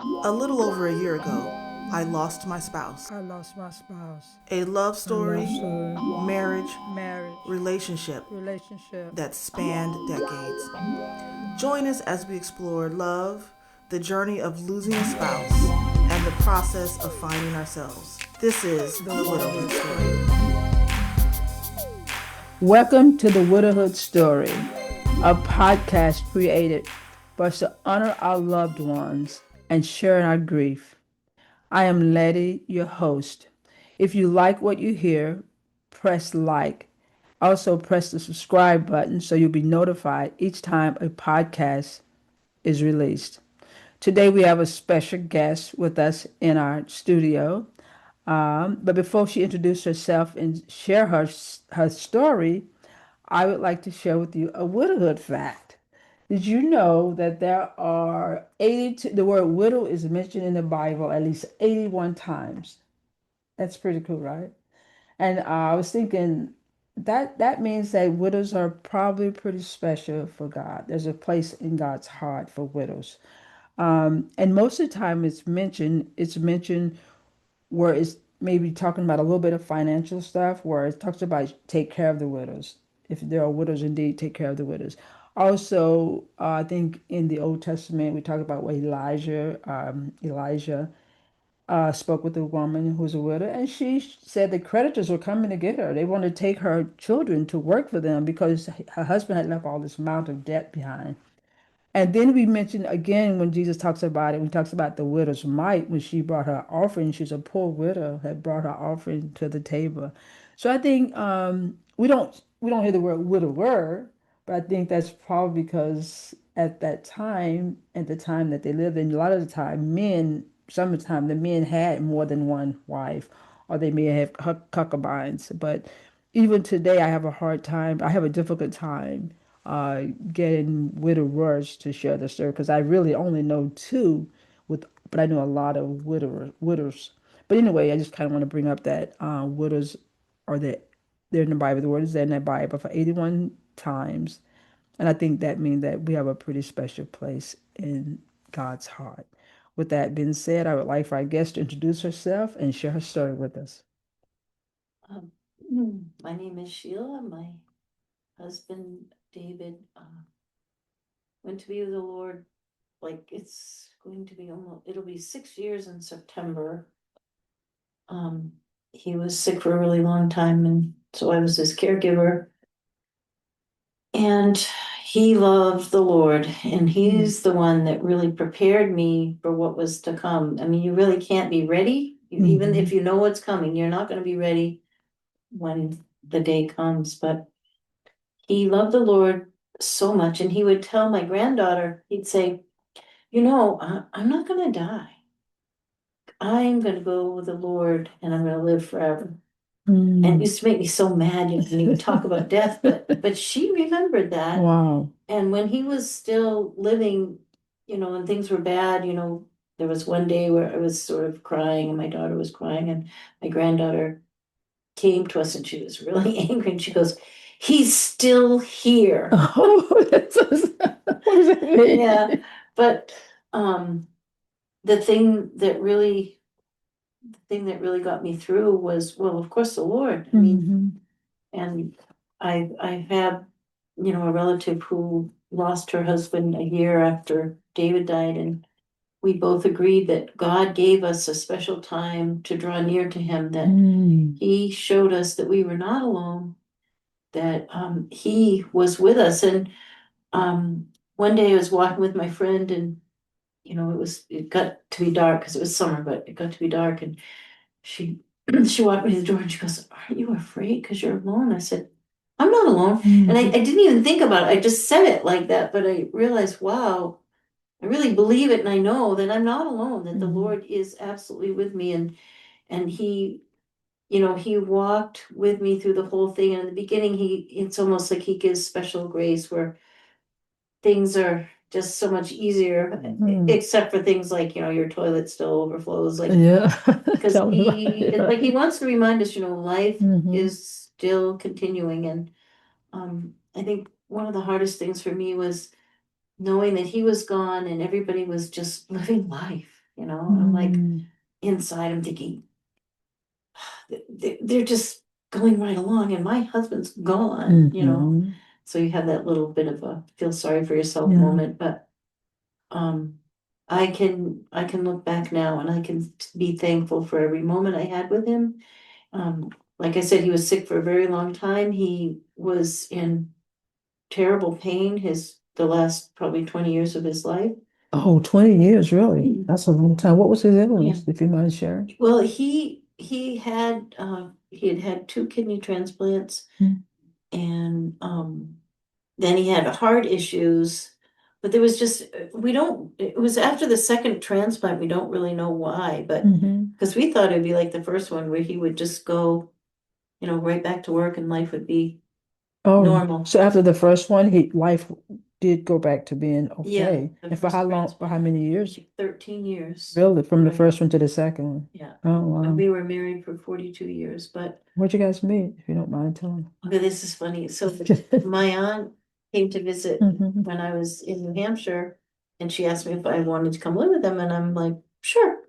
A little over a year ago, I lost my spouse. I lost my spouse. A love A love story, story, marriage, marriage, relationship relationship. that spanned decades. Join us as we explore love, the journey of losing a spouse, and the process of finding ourselves. This is The the Widowhood widowhood Story. story. Welcome to the Widowhood Story, a podcast created for us to honor our loved ones and share our grief. I am Letty, your host. If you like what you hear, press like. Also, press the subscribe button so you'll be notified each time a podcast is released. Today, we have a special guest with us in our studio. But before she introduces herself and share her story, I would like to share with you a widowhood fact. Did you know that there are 82, the word widow is mentioned in the Bible at least 81 times? That's pretty cool, right? And I was thinking that means that widows are probably pretty special for God. There's a place in God's heart for widows. And most of the time it's mentioned where it's maybe talking about a little bit of financial stuff, where it talks about take care of the widows. If there are widows, indeed, take care of the widows. Also, I think in the Old Testament, we talk about where Elijah spoke with a woman who's a widow, and she said the creditors were coming to get her. They wanted to take her children to work for them because her husband had left all this amount of debt behind. And then we mentioned again when Jesus talks about it, when he talks about the widow's mite, when she brought her offering, she's a poor widow, had brought her offering to the table. So I think we don't hear the word widower, but I think that's probably because at that time, at the time that they lived in, a lot of the time, some of the time, the men had more than one wife, or they may have concubines. But even today, I have a hard time. I have a difficult time getting widowers to share the story because I really only know two, but I know a lot of widows. But anyway, I just kind of want to bring up that widows are that they're in the Bible. The word is there in the Bible for 81 times, and I think that means that we have a pretty special place in God's heart. With that being said, I would like for our guest to introduce herself and share her story with us. Um, my name is Sheila. My husband David went to be with the Lord. Like it's going to be it'll be 6 years in September. Um, he was sick for a really long time, and so I was his caregiver. And he loved the Lord, and he's the one that really prepared me for what was to come. I mean, you really can't be ready. Even if you know what's coming, you're not going to be ready when the day comes. But he loved the Lord so much, and he would tell my granddaughter, he'd say, I'm not going to die. I'm going to go with the Lord and I'm going to live forever. And it used to make me so mad, when he would talk about death, but she remembered that. Wow. And when he was still living, and things were bad, there was one day where I was sort of crying and my daughter was crying, and my granddaughter came to us and she was really angry, and she goes, "He's still here." Oh, what does that mean? Yeah, but um, the thing that really got me through was, well, of course, the Lord. I mean, and I had, a relative who lost her husband a year after David died, and we both agreed that God gave us a special time to draw near to him, that he showed us that we were not alone, that he was with us. And one day I was walking with my friend, and it got to be dark because it was summer, but it got to be dark, and she she walked me to the door and she goes, "Aren't you afraid because you're alone?" I said, "I'm not alone." And I didn't even think about it. I just said it like that, but I realized, wow, I really believe it, and I know that I'm not alone, that the Lord is absolutely with me. And he walked with me through the whole thing. And in the beginning, it's almost like he gives special grace where things are just so much easier, except for things like, your toilet still overflows, like, Yeah. because Tell me about it's like he it. wants to remind us, life Mhm. is still continuing. And I think one of the hardest things for me was knowing that he was gone and everybody was just living life, you know, I'm like inside, I'm thinking, they're just going right along and my husband's gone, you know. Mhm. So you have that little bit of a feel sorry for yourself Yeah. moment, but um I can look back now and I can be thankful for every moment I had with him. Like I said, he was sick for a very long time. He was in terrible pain the last probably 20 years of his life. Oh, 20 years, really? Mhm. That's a long time. What was his Yeah. illness, if you mind sharing? Well, he had had two kidney transplants Mm. and then he had heart issues. But there was just we don't it was after the second transplant, we don't really know why, but Mhm. because we thought it'd be like the first one where he would just go, you know, right back to work and life would be Oh, normal. so after the first one, life did go back to being Yeah, okay. the And for how first long, for how transplant, many years? 13 years. Really, from the Right. first one to the second one? Yeah. Oh, And wow. we were married for 42 years, but Where'd you guys meet, if you don't mind telling? okay, this is funny. So my aunt came to visit Mhm. when I was in New Hampshire and she asked me if I wanted to come live with them and I'm like, sure.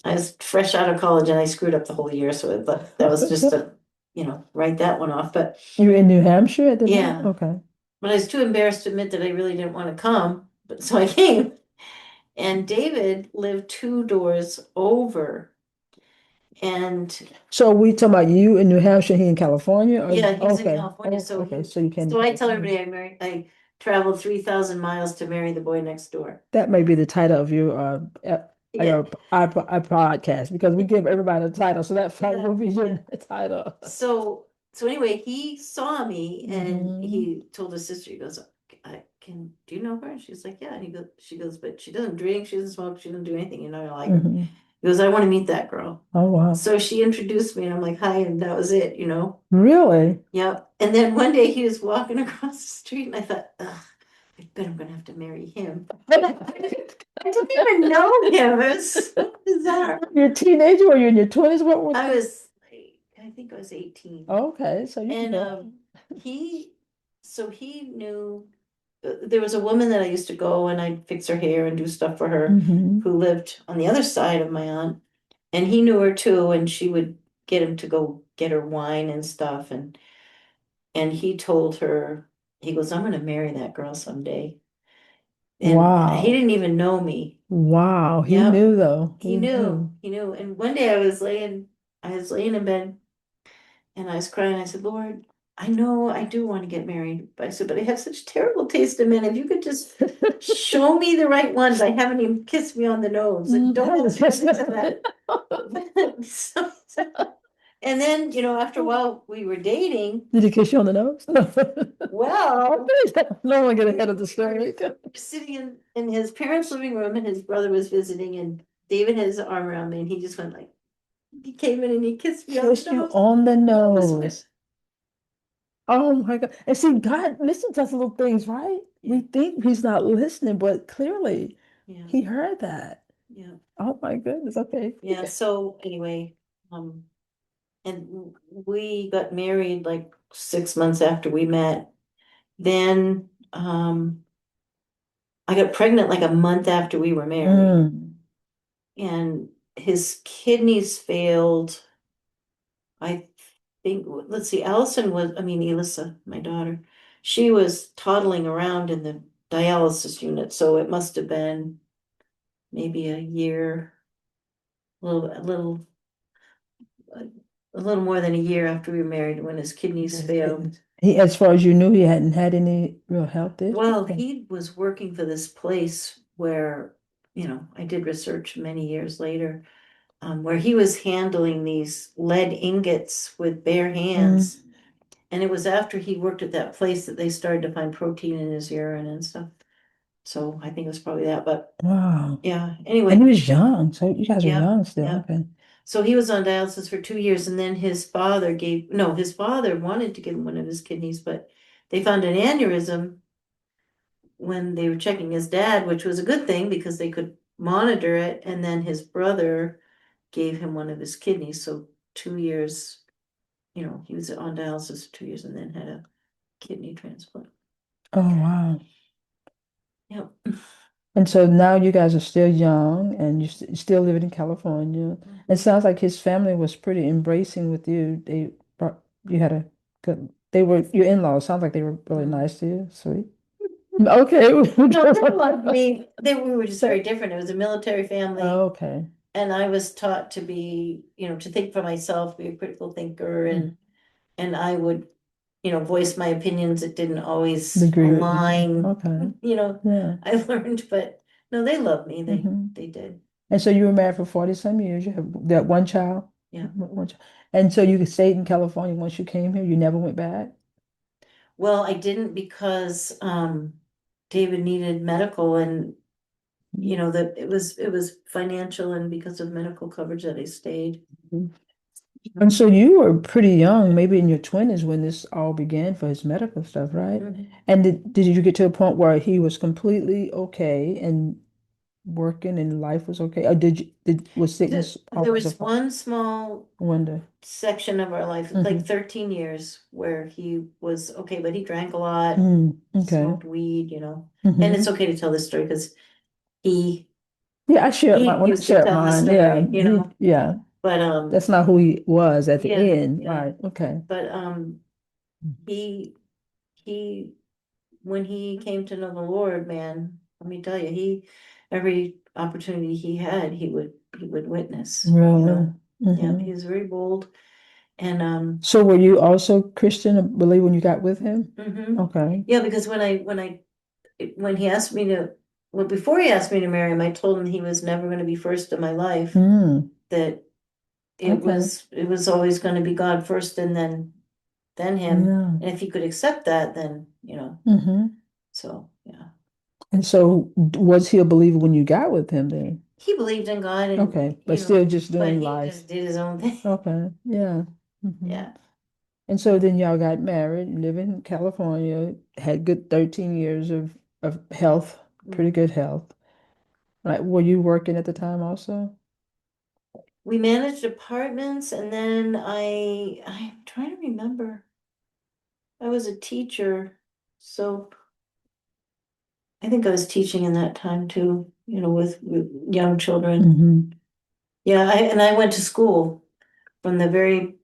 I was fresh out of college and I screwed up the whole year, so that was just a, you know, write that one off. But You were in New Hampshire at the time? yeah, Okay. but I was too embarrassed to admit that I really didn't want to come. But so I came, and David lived two doors over, and So we talking about you in New Hampshire, he in California, or yeah, he's in okay. California. Oh, So okay. he, So you came to so I tell California. everybody I traveled 3,000 miles to marry the boy next door. That may be the title of Yeah, our podcast because we give everybody a title, so that probably yeah, will be yeah. your title. So anyway, he saw me and Hmm. he told his sister, he goes, I can, do you know her? And she's like, yeah. And she goes, but she doesn't drink, she doesn't smoke, she doesn't do anything, you know, I like her. Hmm. He goes, I want to meet that girl. Oh, wow. So she introduced me and I'm like, hi, and that was it, you know? Really? Yep. And then one day he was walking across the street and I thought, ugh, I bet I'm gonna have to marry him. I didn't even know him. It was so bizarre. You're a teenager or you're in your 20s? What was I was like, I think I was 18. okay, so you And know. he, so he knew there was a woman that I used to go and I'd fix her hair and do stuff for her Hmm. who lived on the other side of my aunt. And he knew her too, and she would get him to go get her wine and stuff. And he told her, he goes, I'm gonna marry that girl someday. And he Wow. didn't even know me. Wow. He Yep. knew though. He He knew. knew. He knew. And one day I was laying in bed and I was crying. I said, Lord, I know I do want to get married. But I said, but I have such terrible taste in men. If you could just show me the right one by having him kiss me on the nose and don't ask me to that. And then, you know, after a while we were dating. Did he kiss you on the nose? Well, No one get ahead of the story. we were sitting in his parents' living room and his brother was visiting and David had his arm around me and he just went like, he came in and he kissed me on the Kiss you nose. on the Just went, nose. Oh my God. And see, God listens to us little things, right? yeah, We think he's not listening, but clearly yeah, he heard that. yeah, Oh my goodness. Okay. yeah. So anyway, and we got married like 6 months after we met. Then I got pregnant like a month after we were married, Mm. and his kidneys failed. I think, let's see, Elissa, my daughter, she was toddling around in the dialysis unit, so it must have been maybe a year, a little, a little more than a year after we were married when his kidneys His failed. kidneys. He, as far as you knew, he hadn't had any real health issues. Well, he was working for this place where, you know, I did research many years later, where he was handling these lead ingots with bare Mm. hands. And it was after he worked at that place that they started to find protein in his urine and stuff. So I think it was probably that, but Wow. yeah, And he anyway, was young, so you guys are yeah, young still. yeah. Okay. So he was on dialysis for 2 years and then his father wanted to give him one of his kidneys, but they found an aneurysm when they were checking his dad, which was a good thing because they could monitor it. And then his brother gave him one of his kidneys. So 2 years, you know, he was on dialysis for 2 years and then had a kidney transplant. Oh, wow. Yep. And so now you guys are still young and you're still living in California. It sounds like his family was pretty embracing with you. You had a good, they were your in-laws. Sounds like they were really Mm. nice to you. Sweet. Okay. No, they loved me. We were just very different. It was a military family. Okay. And I was taught to be, to think for myself, be a critical thinker, Mm. and I would, voice my opinions. It didn't always Agree with you. align, Okay. Yeah. I learned, but no, they loved me. They Hmm. they did. And so you were married for 40 some years. You have that one child? Yeah. One child. And so you stayed in California once you came here. You never went back? Well, I didn't because David needed medical, and that it was financial, and because of medical coverage that I stayed. Mhm. And so you were pretty young, maybe in your 20s when this all began for his medical stuff, right? Mhm. And did you get to a point where he was completely okay and working and life was okay? Or was sickness There always a was one small wonder? section of our life, like Hmm. 13 years, where he was okay, but he drank a lot, Mm, okay. smoked weed, and it's Hmm. okay to tell this story because he Yeah, I shared he mine when I used to shared tell the mine. Yeah, story, yeah. but That's not who he was at the yeah, end. yeah, Right. Okay. but he he when he came to know the Lord, man, let me tell you, every opportunity he had, he would witness, Really? Yeah, Hmm. he was very bold, and So were you also Christian, I believe, when you got with him? Okay. yeah, because when he asked me to, well, before he asked me to marry him, I told him he was never going to be first in my life, Mm, that it okay. was it was always going to be God first, and then him, Yeah. and if he could accept that, then Hmm. so yeah. And so was he a believer when you got with him then? He believed in God, and Okay. But still just but doing he life. just did his own thing. Okay. Yeah. Hmm. Yeah. And so then y'all got married, live in California, had good 13 years of health, pretty Mhm. good health. Like, were you working at the time also? We managed apartments, and then I'm trying to remember. I was a teacher, so I think I was teaching in that time too, with young children. Hmm. Yeah, I went to school from the very,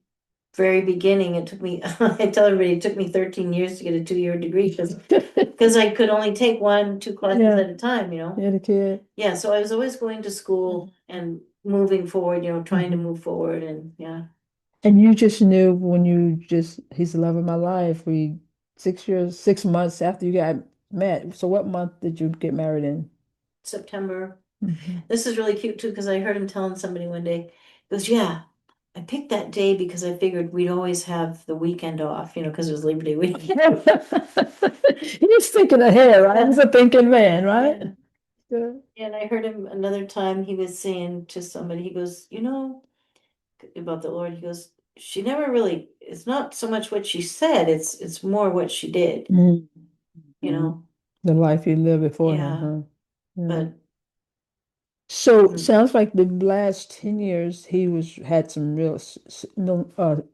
very beginning. It took me, I tell everybody, it took me 13 years to get a 2-year degree because I could only take 1, 2 classes Yeah, at a time, you had a kid. Yeah, so I was always going to school and moving forward, trying to Hmm. move forward, and yeah, And you just knew when he's the love of my life. 6 years, 6 months after you got met. So what month did you get married in? September. Hmm. This is really cute too, because I heard him telling somebody one day, he goes, yeah, I picked that day because I figured we'd always have the weekend off, because it was Labor Day weekend. He's thinking ahead, right? He's a thinking man, right? Yeah. Yeah. Yeah, and I heard him another time, he was saying to somebody, he goes, about the Lord, he goes, she never really, it's not so much what she said, it's more what she did, Mhm. you know. The life you lived before him, Yeah, huh? Yeah. but So mm, sounds like the last 10 years he had some real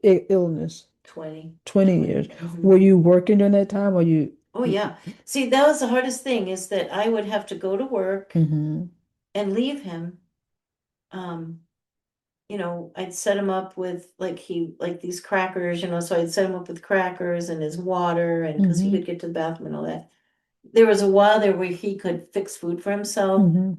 illness. 20, 20 years. 20. Were you working during that time or you? Oh yeah. See, that was the hardest thing, is that I would have to go to work Mm-hmm. and leave him. Um, I'd set him up with like these crackers, so I'd set him up with crackers and his water, and because he Mm-hmm. could get to the bathroom and all that. There was a while there where he could fix food for himself, Mm-hmm.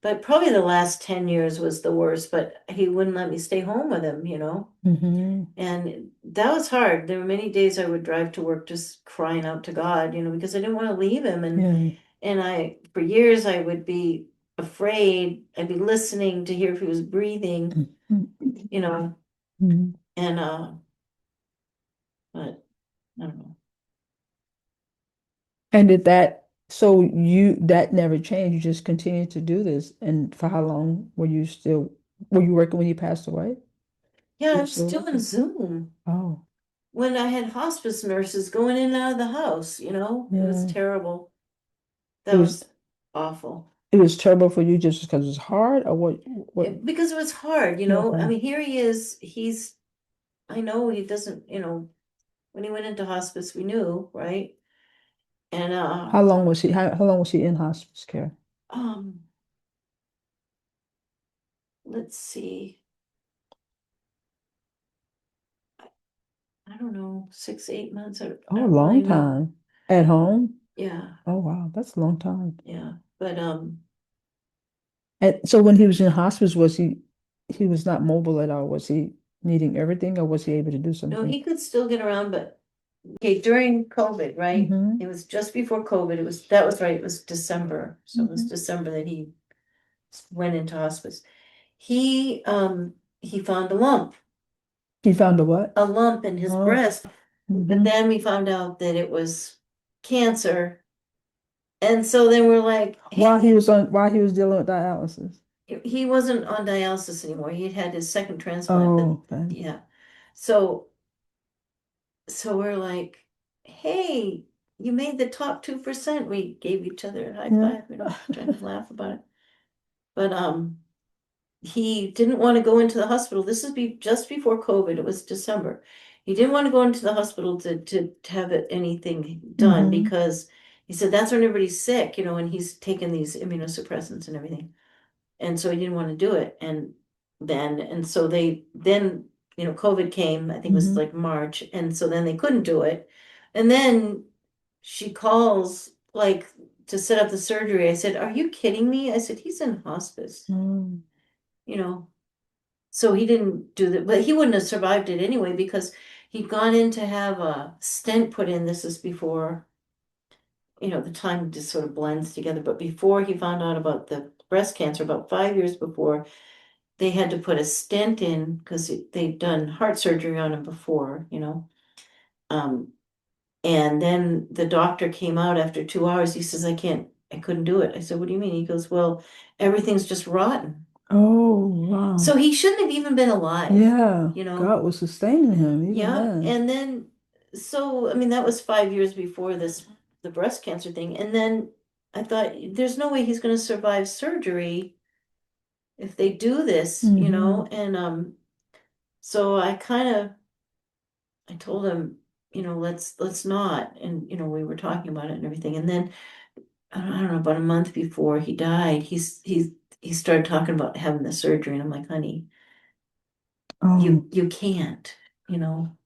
but probably the last 10 years was the worst, but he wouldn't let me stay home with him. Mm-hmm. And that was hard. There were many days I would drive to work just crying out to God, because I didn't want to leave him. And Yeah. and for years I would be afraid. I'd be listening to hear if he was breathing, you know, Mm-hmm. and but I don't know. And so that never changed. You just continued to do this. And for how long were you working when you passed away? Yeah, You I'm still still in working? Zoom. Oh, When I had hospice nurses going in and out of the house, it was yeah. terrible. It That was was awful. it was terrible for you just because it's hard or what? Because it was hard. I Okay. mean, here he is. I know he doesn't, when he went into hospice, we knew, right? And How long was he in hospice care? um, let's see, I don't know, 6, 8 months. Oh, I a don't really long know. time. At home? Yeah, Oh, wow, that's a long time. yeah. But And so when he was in hospice, he was not mobile at all? Was he needing everything or was he able to do no, something? he could still get around, but okay, during COVID, right? Mm-hmm. It was just before COVID. That was right, it was December. So it was Mm-hmm. December that he went into hospice. He found a lump, He found a what? in his Oh, breast, but mm-hmm. then we found out that it was cancer. And so then we're like, While he was dealing with dialysis. he wasn't on dialysis anymore. He'd had his second transplant, but Oh, okay. yeah. So we're like, hey, you made the top 2%. We gave each other a high Yeah. five, trying to laugh about it. But he didn't want to go into the hospital. This is just before COVID. It was December. He didn't want to go into the hospital to have anything done Mm-hmm. because he said that's when everybody's sick, and he's taken these immunosuppressants and everything. And so he didn't want to do it. And so COVID came, I think it was Mm-hmm. like March, and so then they couldn't do it. And then she calls like to set up the surgery. I said, "Are you kidding me?" I said, "He's in hospice, Mm. you know." So he didn't do that, but he wouldn't have survived it anyway because he'd gone in to have a stent put in. This is before, the time just sort of blends together. But before he found out about the breast cancer, about 5 years before, they had to put a stent in because they'd done heart surgery on him before. Um, and then the doctor came out after 2 hours. He says, I couldn't do it. I said, what do you mean? He goes, well, everything's just rotten. Oh, So wow. he shouldn't have even been alive, Yeah. you know? God was sustaining him even Yeah. then. And then, so, I mean, that was 5 years before the breast cancer thing. And then I thought, there's no way he's going to survive surgery if they do this. Mm-hmm. And so I told him, let's not. And we were talking about it and everything. And then I don't know, about a month before he died, he started talking about having the surgery, and I'm like, honey, Oh. you can't, you know,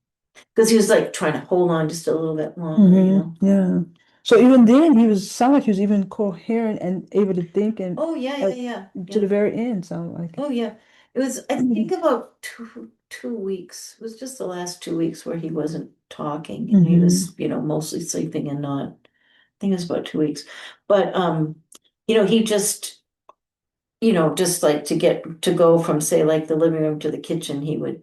because he was like trying to hold on just a little bit longer. Mm-hmm. Yeah. So even then, sound like he was even coherent and able to think and Oh yeah, yeah, at, yeah, to the yeah. very end, sound like it. Oh yeah. It was, I think, about two weeks. It was just the last 2 weeks where he wasn't talking and he Mm-hmm. was, mostly sleeping and not. I think it was about 2 weeks. But he just like to go from, say, like the living room to the kitchen, he would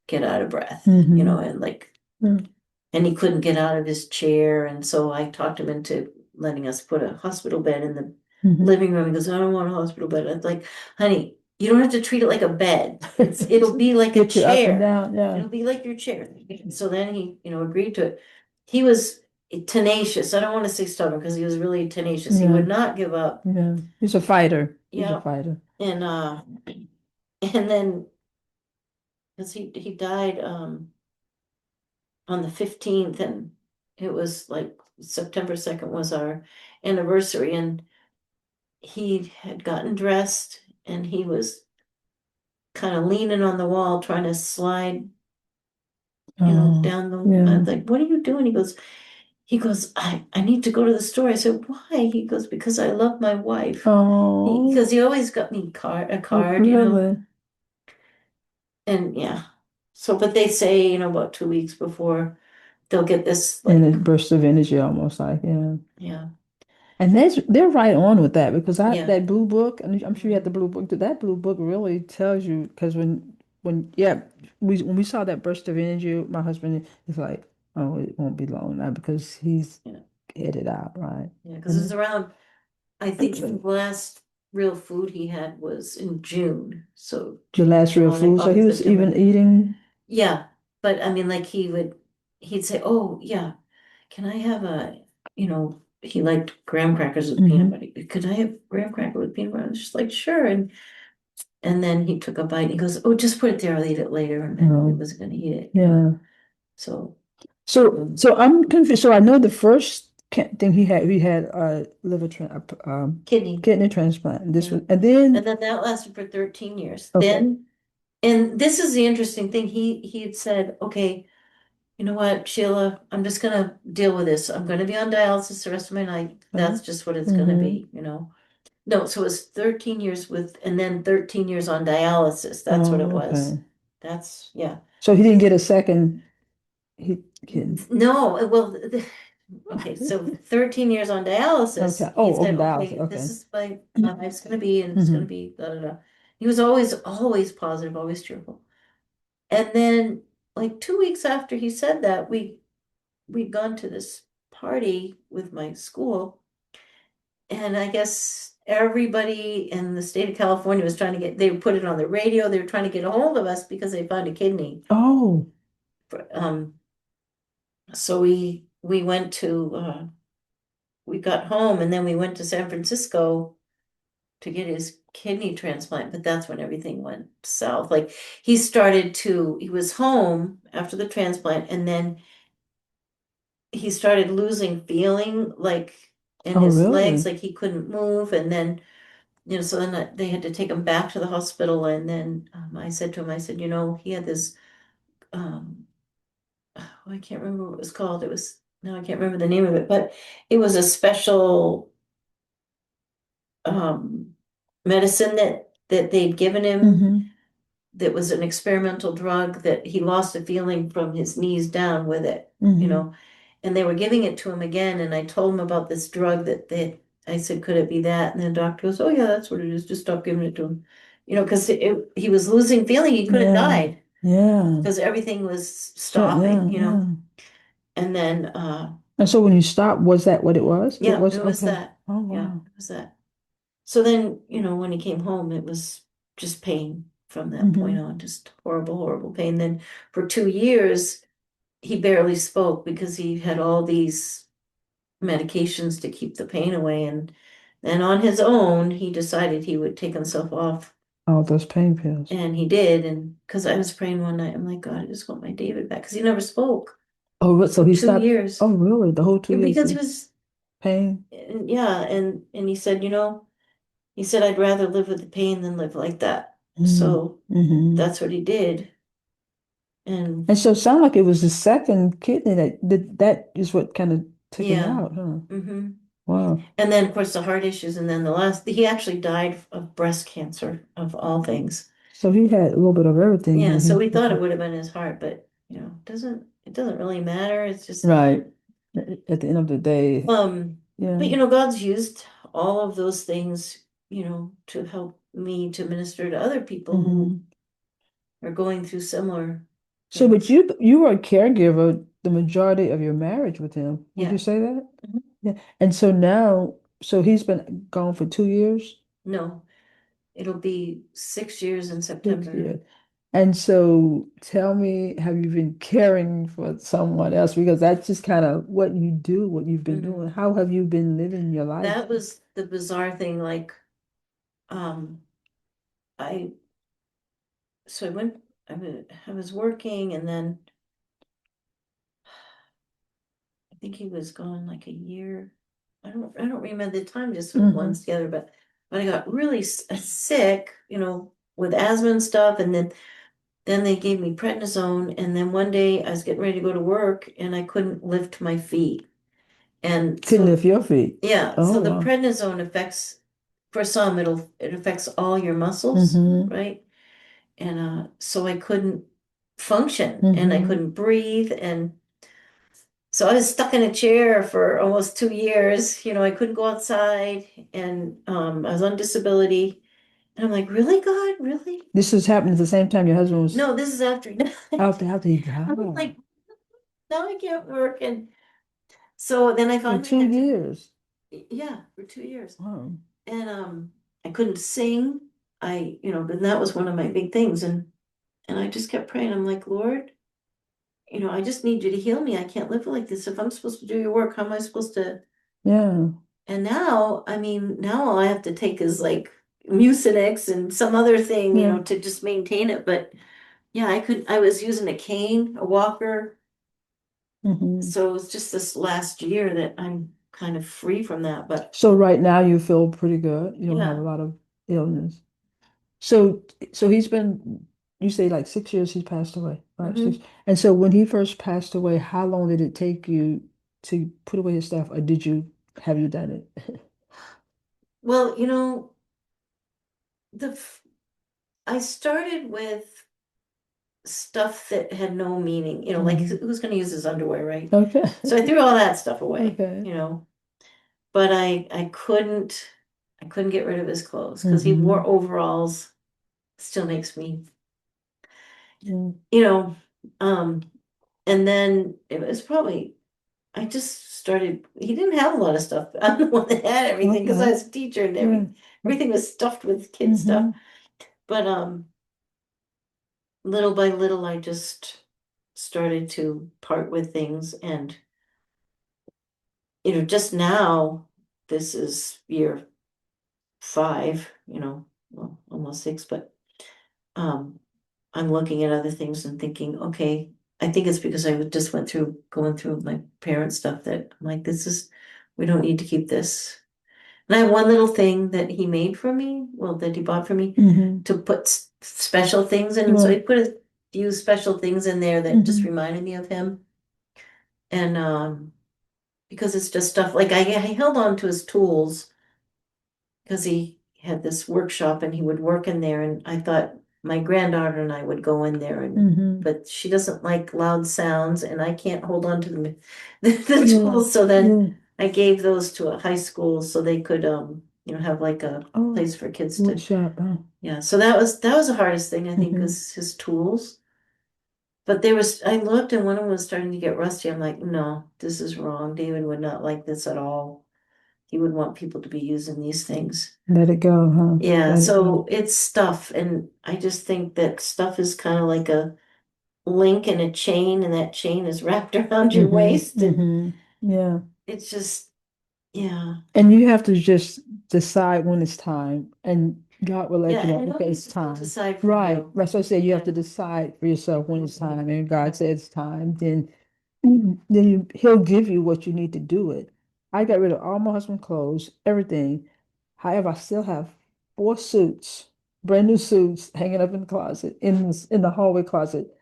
get out of breath, Mm-hmm. and like, Mm-hmm. and he couldn't get out of his chair. And so I talked him into letting us put a hospital bed in the Mm-hmm. living room. He goes, I don't want a hospital bed. I was like, honey, you don't have to treat it like a bed. It'll be like a Get you up and chair. down. Yeah. It'll be like your chair. So then he, agreed to it. He was tenacious. I don't want to say stubborn because he was really tenacious. He Yeah. would not give up. Yeah. He's a fighter. He's a Yeah. fighter. And and then because he died on the 15th, and it was like September 2nd was our anniversary, and he had gotten dressed and he was kind of leaning on the wall trying to slide, Oh, down the. I yeah. was like, what are you doing? He goes, I need to go to the store. I said, why? He goes, because I love my wife. Oh, Because he always got me a card. really? And yeah. So, but they say, about 2 weeks before they'll get this, And a like, burst of energy, almost like, yeah. yeah, And they're right on with that because yeah. that blue book, and I'm sure you had the Mhm. blue book. That blue book really tells you because yeah, when we saw that burst of energy, my husband is like, oh, it won't be long now because he's Yeah, headed out, right? yeah, because it was And around, I think the last real food he had was in June. So the June, last real July, food, so he August, was September. even eating. Yeah, but I mean, like he'd say, "Oh yeah, can I have he liked graham crackers with peanut Hmm. butter. Could I have graham cracker with peanut butter?" I was just like, "Sure." And then he took a bite and he goes, "Oh, just put it there. I'll eat it later." And I knew he Oh, wasn't going to eat it. yeah. So So I'm confused. So I know the first. can't think he had a kidney. kidney transplant. This Yeah. was and And then then that lasted for 13 years. okay. Then, and this is the interesting thing. He had said, okay, you know what, Sheila, I'm just gonna deal with this. I'm gonna be on dialysis the rest of my life. That's just what it's gonna Mm-hmm. be, you know. No, so it was 13 years with, and then 13 years on dialysis. That's what it Oh, was. okay. That's, yeah. So he didn't get a second kidney. No, well, okay, so 13 years on dialysis, Okay. he Oh, said, on dialysis. okay, Okay. this is my life's gonna be, and it's gonna Mm-hmm. be, da, da, da. He was always positive, always cheerful. And then, like 2 weeks after he said that, we'd gone to this party with my school, and I guess everybody in the state of California was trying to get, they put it on the radio, they were trying to get a hold of us because they found a kidney. Oh. Um, so we went to we got home and then we went to San Francisco to get his kidney transplant, but that's when everything went south. Like he was home after the transplant and then he started losing feeling like in Oh, his legs, really? like he couldn't move. And then, so then they had to take him back to the hospital. And then I said to him, I said, he had this, um, oh, I can't remember what it was called. No, I can't remember the name of it, but it was a special um, medicine that they'd given him Mm-hmm. that was an experimental drug that he lost the feeling from his knees down with it, Mm-hmm. and they were giving it to him again. And I told him about this drug I said, could it be that? And the doctor goes, oh yeah, that's what it is. Just stop giving it to him. Because he was losing feeling. He could have Yeah. died Yeah. because everything was So stopping, yeah, yeah. and then, And so when you stopped, was that what it was? It yeah, was it was okay. that. Oh Yeah, wow. it was that. So then, when he came home, it was just pain from that point Mm-hmm. on, just horrible, horrible pain. Then for 2 years, he barely spoke because he had all these medications to keep the pain away. And then on his own, he decided he would take himself off. All those pain pills. And he did. And because I was praying one night, I'm like, God, I just want my David back. Because he never spoke So for he two stopped. years. Oh really? The whole 2 years Because he of was, pain? yeah. And he said, he said, I'd rather live with the pain than live like that. So Mm-hmm. that's what he did. And And so it sounded like it was the second kidney that is what kind of took him yeah. out, huh? hmm Wow. And then, of course, the heart issues. And then he actually died of breast cancer, of all things. So he had a little bit of everything, Yeah. huh? So we thought it would have been his heart, but, it doesn't really matter. It's just, Right. At the end of the day, but, yeah. God's used all of those things, to help me to minister to other people who Hmm. are going through similar So, but things. you were a caregiver the majority of your marriage with him. Would you Yeah. say that? Mhm. Yeah. And so now, so he's been gone for 2 years, No, it'll be 6 years in 6 years. September. And so tell me, have you been caring for someone else? Because that's just kind of what you do, what you've been Mhm. doing. How have you been living your life? That was the bizarre thing. Like, um, I so I went. I was working, and then I think he was gone like a year. I don't remember the time. Just sort of Hmm. blends together. But when I got really sick, with asthma and stuff, and then they gave me prednisone, and then one day I was getting ready to go to work, and I couldn't lift my feet, and Couldn't so lift your feet. yeah, Oh, so the wow. prednisone affects, for some, it affects all your muscles, Mm-hmm. right? And so I couldn't function and I Mm-hmm. couldn't breathe. And so I was stuck in a chair for almost 2 years. I couldn't go outside, and I was on disability. And I'm like, really, God, really? This was happening at the same time your husband was No, this is after. after he I'm died like, now I can't work. And so then I for finally two had to, years. yeah, for 2 years. Wow. And I couldn't sing. And that was one of my big things. And I just kept praying. I'm like, Lord, I just need you to heal me. I can't live like this. If I'm supposed to do your work, how am I supposed to? Yeah. And now, I mean, now all I have to take is like Mucinex and some other thing, Yeah. to just maintain it. But yeah, I was using a cane, a walker. Mm-hmm. So it was just this last year that I'm kind of free from that, but So right now you feel pretty good. You don't have a yeah. lot of illness. So so he's been, you say like 6 years he's passed away, right? Six. Hmm. And so when he first passed away, how long did it take you to put away his stuff, or did you have you done it? Well, the f- I started with stuff that had no meaning, like Mhm. who's going to use his underwear, right? Okay. So I threw all that stuff away, Okay. but I couldn't get rid of his clothes because he wore Hmm. overalls. Still makes me, Yeah. you know, um, and then it was probably I just started. He didn't have a lot of stuff. I'm the one that had everything because I Okay. was a teacher and Yeah. everything was stuffed with kid stuff. Hmm. But little by little, I just started to part with things, and just now, this is year 5. Well, almost 6, but um, I'm looking at other things and thinking, okay, I think it's because I just going through my parents' stuff that I'm like, we don't need to keep this. And I have one little thing that he made for me, well, that he bought for me Hmm. to put special things in. And so he Right. put a few special things in there that just Hmm. reminded me of him. And because it's just stuff like I held on to his tools because he had this workshop and he would work in there. And I thought my granddaughter and I would go in there, Hmm. but she doesn't like loud sounds and I can't hold on to the Yeah. tools. So then Yeah. I gave those to a high school so they could, have like a Oh, place for kids wood to, shop, huh? yeah. So that was the hardest thing I think Hmm. was his tools. But I looked and one of them was starting to get rusty. I'm like, no, this is wrong. David would not like this at all. He would want people to be using these things. Let it go, huh? Yeah, Let it go. so it's stuff, and I just think that stuff is kind of like a link in a chain, and that chain is wrapped around your Hmm. waist, and Hmm. Yeah. it's just, yeah, And you have to just decide when it's time, and God will let yeah, you know, and okay, nobody it's will time. decide for Right. you. That's what I say. You have Yeah, to decide for yourself when it's time. And God says it's time, then he'll give you what you need to do it. I got rid of all my husband's clothes, everything. However, I still have 4 suits, brand new suits hanging up in the closet, in the hallway closet.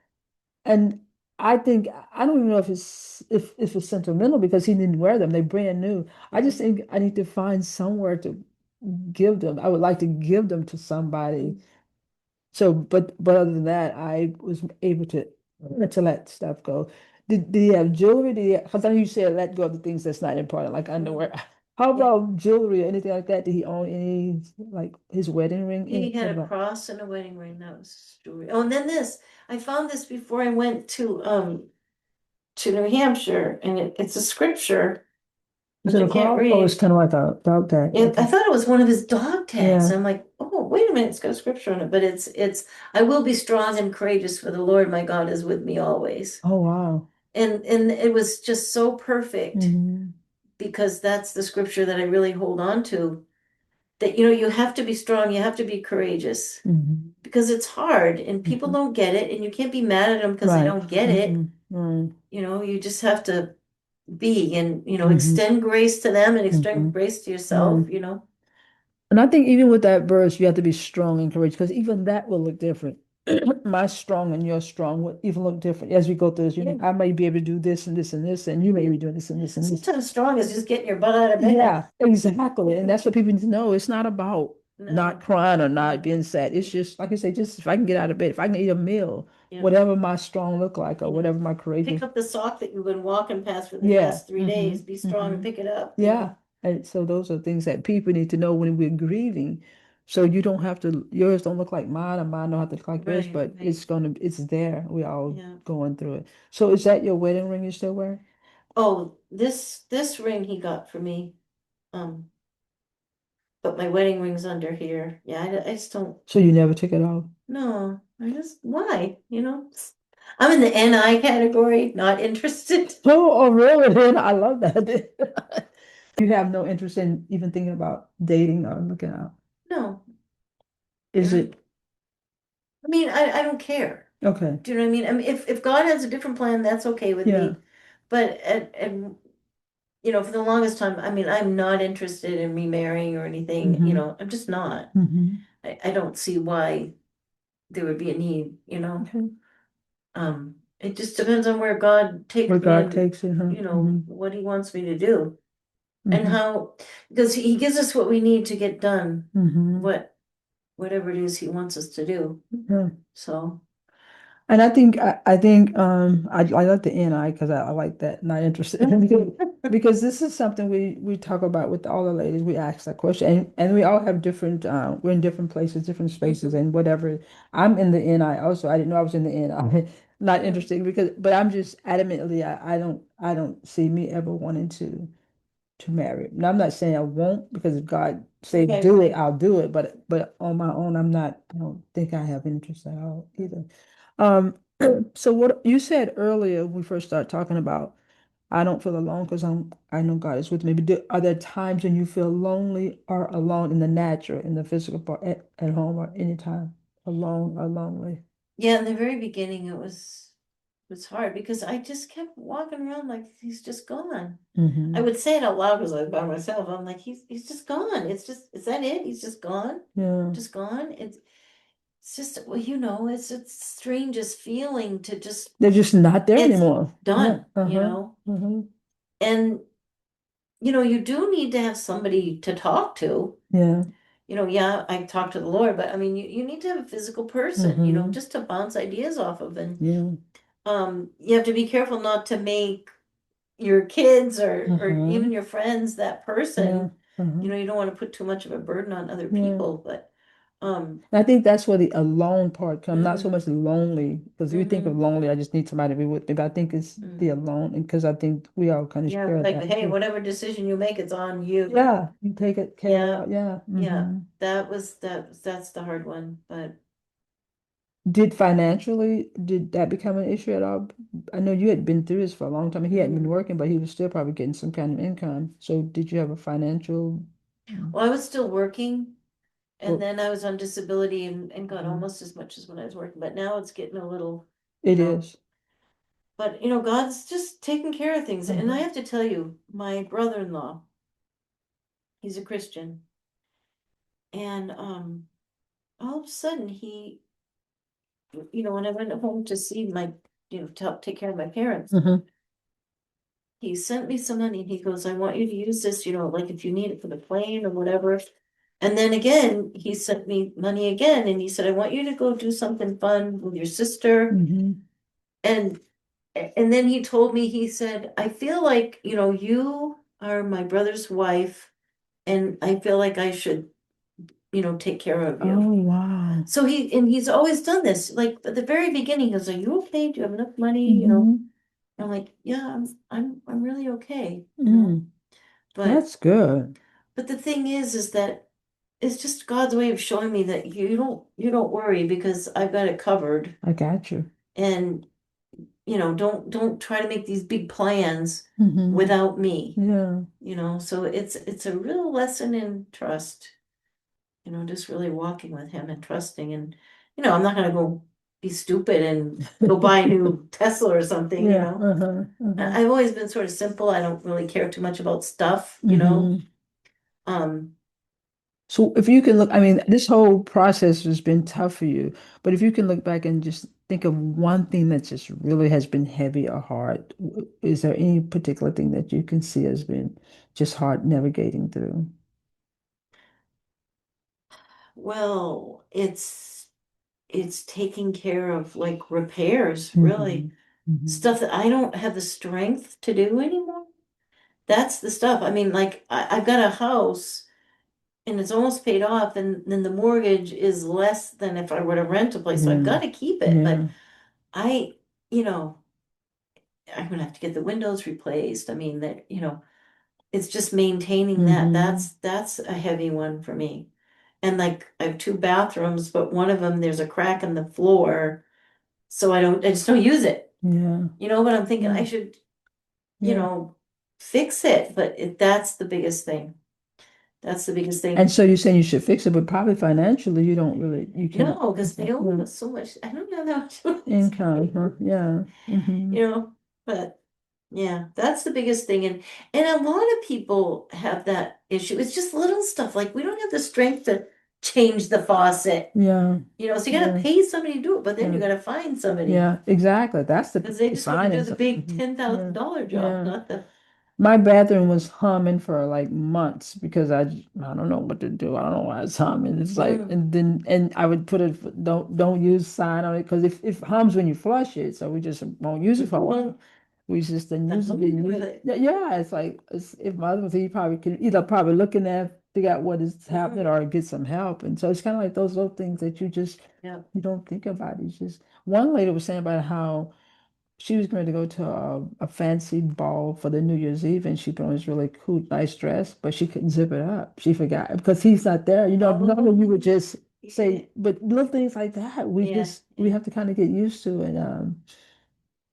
And I think, I don't even know if it's sentimental because he didn't wear them. They're brand new. I just think I need to find somewhere to give them. I would like to give them to somebody. So, but other than that, I was able to let stuff go. Did he have jewelry? Because I know you said let go of the things that's not important, like underwear. mhm, How yeah. about jewelry or anything like that? Did he own any, like his wedding ring? He had What a about? cross and a wedding ring. That was his jewelry. Oh, and then I found this before I went to New Hampshire, and it's a scripture, Is which it I a can't cross? Oh, it's read. kind of like a dog tag. I Okay. thought it was one of his dog tags. Yeah. I'm like, oh, wait a minute, it's got a scripture on it, but it's I will be strong and courageous, for the Lord my God is with me always. Oh, wow. And it was just so perfect Hmm. because that's the scripture that I really hold on to. That you have to be strong, you have to be courageous Hmm. because it's hard and people Hmm. don't get it, and you can't be mad at them because they Right. don't get it. Hmm. Right. You just have to be and Hmm. extend grace to them and Hmm. extend grace to Yeah. yourself. And I think even with that verse, you have to be strong and courageous because even that will look different. My strong and your strong will even look different as we go through this. Yeah. I may be able to do this and this and this, and you may be doing this and this and this. Sometimes strong is just getting your butt out of bed. Yeah, exactly. And that's what people need to know. It's not about not No. crying or not No. being sad. It's just like I say, just if I can get out of bed, if I can eat a meal, Yeah. whatever my strong look like or Yeah. whatever my Pick courageous. up the sock that you've been walking past for the Yeah. last 3 days. Be strong and pick it up. Yeah. And so those are things that people need to know when we're grieving. So you don't have to, yours don't look like mine, and mine don't have to look like yours, Right, but right. it's there. We're all Yeah. going through it. So is that your wedding ring you still wear? Oh, this ring he got for me. Um, but my wedding ring's under here. Yeah, I just don't. So you never took it off? No, why? I'm in the NI category, not interested. Oh, really? Then I love that. You have no interest in even thinking about dating or looking out. No, Is I it mean, I don't care. okay? Do you know what I mean? I mean, if God has a different plan, that's okay with Yeah. me. But for the longest time, I mean, I'm not interested in remarrying or anything, Mm-hmm. I'm just not. Mm-hmm. I don't see why there would be a need, Okay. It just depends on where God Where takes me God and, takes it, huh? Mm-hmm. what he wants me to do. And Mm-hmm. how, because he gives us what we need to get done, Mm-hmm. whatever it is he wants us to do. Yeah. So, And I like the NI because I like that, not interested. Because this is something we talk about with all the ladies. We ask that question, and we all have different we're in different places, different spaces, and whatever. I'm in the NI also. I didn't know I was in the NI. Not yeah. interested because, but I'm just adamantly I don't see me ever wanting to marry. Now, I'm not saying I won't because if God say Okay, do it, right. I'll do it. But on my own, I don't think I have interest at all either. Um, so what you said earlier when we first started talking about, I don't feel alone because I know God is with me. But are there times when you feel lonely or alone in the natural, in the physical part at home or anytime alone or lonely? Yeah, in the very beginning, it was hard because I just kept walking around like he's just gone. I Mm-hmm. would say it out loud because I was by myself. I'm like, he's just gone. Is that it? He's just gone? Yeah. Just gone? It's just, well, it's the strangest feeling to just, They're just not there it's anymore. Yeah. done, Uh-huh. Mm-hmm. and you do need to have somebody to talk to. Yeah. Yeah, I talk to the Lord, but I mean, you need to have a physical person, Mm-hmm. just to bounce ideas off of. And Yeah. you have to be careful not to make your kids or Uh-huh. even your friends that Yeah. person. Uh-huh. You don't want to put too much of a burden on other Yeah. people, but And I think that's where the alone part comes, not so mhm, much lonely, because if you think of mhm, lonely, I just need somebody to be with me, but I think it's the mm. alone, and because I think we all kind of Yeah, share like, that hey, too. whatever decision you make, it's on you. Yeah, you take it care Yeah, of, yeah. yeah, Hmm. that's the hard one, but Did that become an issue at all? I know you had been through this for a long time. He hadn't been mhm. working, but he was still probably getting some kind of income. So did you have a financial? Well, I was still working. And Well, then I was on disability and got mhm. almost as much as when I was working, but now it's getting a little, It is. but God's just taking care of things. And I Mhm. have to tell you, my brother-in-law, he's a Christian, and all of a sudden when I went home to see to help take care of my parents, Mhm. he sent me some money and he goes, I want you to use this, like if you need it for the plane or whatever. And then again, he sent me money again and he said, I want you to go do something fun with your sister. Mhm. And and then he told me, he said, I feel like, you are my brother's wife, and I feel like I should, take care of you. Oh, wow. So he's always done this. Like at the very beginning, he goes, are you okay? Do you have enough money? Hmm. I'm like, yeah, I'm really okay. Mm. But That's good. the thing is that it's just God's way of showing me that you don't worry because I've got it covered. I got you. And don't try to make these big plans Hmm. without me. Yeah. So it's a real lesson in trust, just really walking with him and trusting. And I'm not gonna go be stupid and go buy a new Tesla or something. Yeah. Uh-huh. Uh-huh. I've always been sort of simple. I don't really care too much about stuff. Hmm. Um, So if you can look, I mean, this whole process has been tough for you, but if you can look back and just think of one thing that just really has been heavy or hard, is there any particular thing that you can see has been just hard navigating through? well, it's taking care of like repairs, really. Hmm. Hmm. Stuff that I don't have the strength to do anymore. That's the stuff. I mean, like I've got a house and it's almost paid off, and then the mortgage is less than if I were to rent a place. So I've Yeah. got to keep it. But Yeah. I, you know, I'm gonna have to get the windows replaced. I mean, it's just maintaining that. Hmm. That's a heavy one for me. And like I have two bathrooms, but one of them there's a crack in the floor, so I just don't use it. Yeah. But I'm thinking Yeah. I should, you Yeah. know, fix it. But that's the biggest thing. That's the biggest And thing. so you're saying you should fix it, but probably financially you can't. No, because they owe Yeah. us so much. I don't know that much. Income, huh? Yeah. Hmm. you know, but Yeah, that's the biggest thing. And a lot of people have that issue. It's just little stuff. Like we don't have the strength to change the faucet. Yeah. So you gotta Yeah. pay somebody to do it, but then you Yeah. gotta find somebody. Yeah, exactly. That's the Because they just want to do finance. the big Mhm. Yeah. $10,000 job, Yeah. not the. My bathroom was humming for like months because I don't know what to do. I don't know why it's humming. It's like Mm, and I would put it don't use sign on it because if hums when you flush it, so we just won't use it for a while. We just didn't the use it. humming with it. Yeah, yeah, it's like if my husband said he probably could either probably looking at figure out what is happening Mm, or get some help. And so it's kind of like those little things that yeah. you don't think about. It's just one lady was saying about how she was going to go to a fancy ball for the New Year's Eve, and she put on this really cool, nice dress, but she couldn't zip it up. She forgot because he's not there. Normally you would just Yeah. say, but little things like that, Yeah. we Yeah. have to kind of get used to